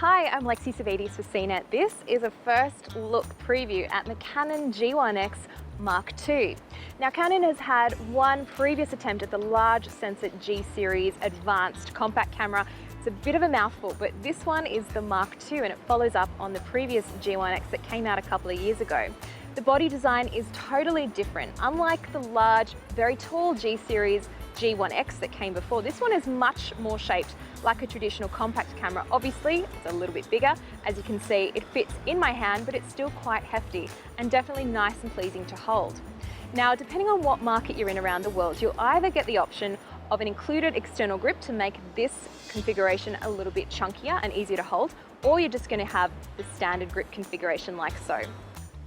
Hi, I'm Lexi Savides for CNET. This is a first look preview at the Canon G1X Mark II. Now, Canon has had one previous attempt at the large sensor G series advanced compact camera. It's a bit of a mouthful, but this one is the Mark II and it follows up on the previous G1X that came out a couple of years ago. The body design is totally different. Unlike the large, very tall G series G1X that came before, this one is much more shaped like a traditional compact camera. Obviously, it's a little bit bigger. As you can see, it fits in my hand, but it's still quite hefty and definitely nice and pleasing to hold. Now, depending on what market you're in around the world, you'll either get the option of an included external grip to make this configuration a little bit chunkier and easier to hold, or you're just going to have the standard grip configuration like so.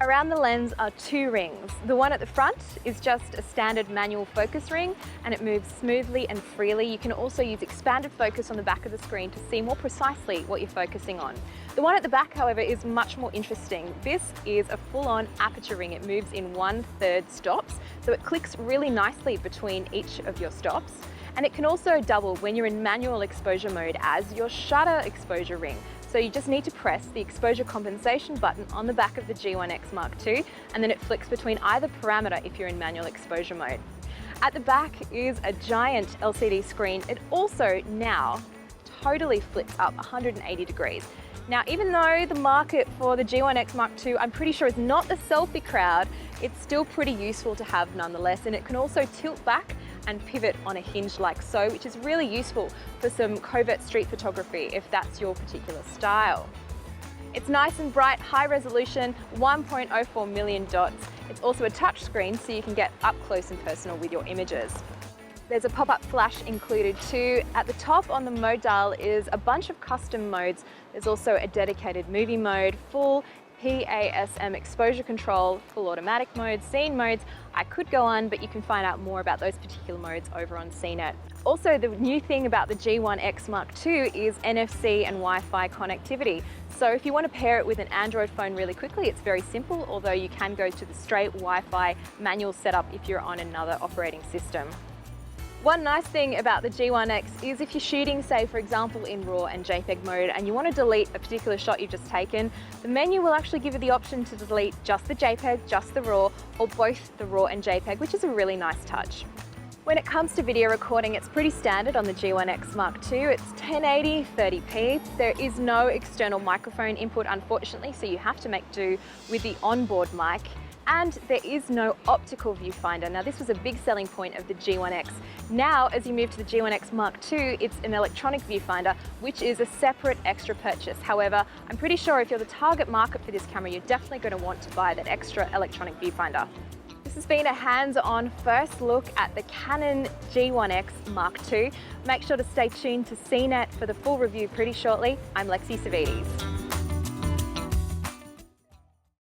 Around the lens are two rings. The one at the front is just a standard manual focus ring and it moves smoothly and freely. You can also use expanded focus on the back of the screen to see more precisely what you're focusing on. The one at the back, however, is much more interesting. This is a full-on aperture ring. It moves in 1/3 stops, so it clicks really nicely between each of your stops. And it can also double when you're in manual exposure mode as your shutter exposure ring. So you just need to press the exposure compensation button on the back of the G1X Mark II, and then it flicks between either parameter if you're in manual exposure mode. At the back is a giant LCD screen. It also now totally flips up 180 degrees. Now, even though the market for the G1X Mark II, I'm pretty sure is not the selfie crowd, it's still pretty useful to have nonetheless, and it can also tilt back and pivot on a hinge like so, which is really useful for some covert street photography if that's your particular style. It's nice and bright, high resolution, 1.04 million dots. It's also a touch screen, so you can get up close and personal with your images. There's a pop-up flash included too. At the top on the mode dial is a bunch of custom modes. There's also a dedicated movie mode, full PASM exposure control, full automatic mode, scene modes. I could go on, but you can find out more about those particular modes over on CNET. Also, the new thing about the G1X Mark II is NFC and Wi-Fi connectivity. So if you want to pair it with an Android phone really quickly, it's very simple, although you can go to the straight Wi-Fi manual setup if you're on another operating system. One nice thing about the G1X is if you're shooting, say for example in RAW and JPEG mode and you want to delete a particular shot you've just taken, the menu will actually give you the option to delete just the JPEG, just the RAW, or both the RAW and JPEG, which is a really nice touch. When it comes to video recording, it's pretty standard on the G1X Mark II. It's 1080, 30p. There is no external microphone input, unfortunately, so you have to make do with the onboard mic. And there is no optical viewfinder. Now, this was a big selling point of the G1X. Now, as you move to the G1X Mark II, it's an electronic viewfinder, which is a separate extra purchase. However, I'm pretty sure if you're the target market for this camera, you're definitely going to want to buy that extra electronic viewfinder. This has been a hands-on first look at the Canon G1X Mark II. Make sure to stay tuned to CNET for the full review pretty shortly. I'm Lexi Savides.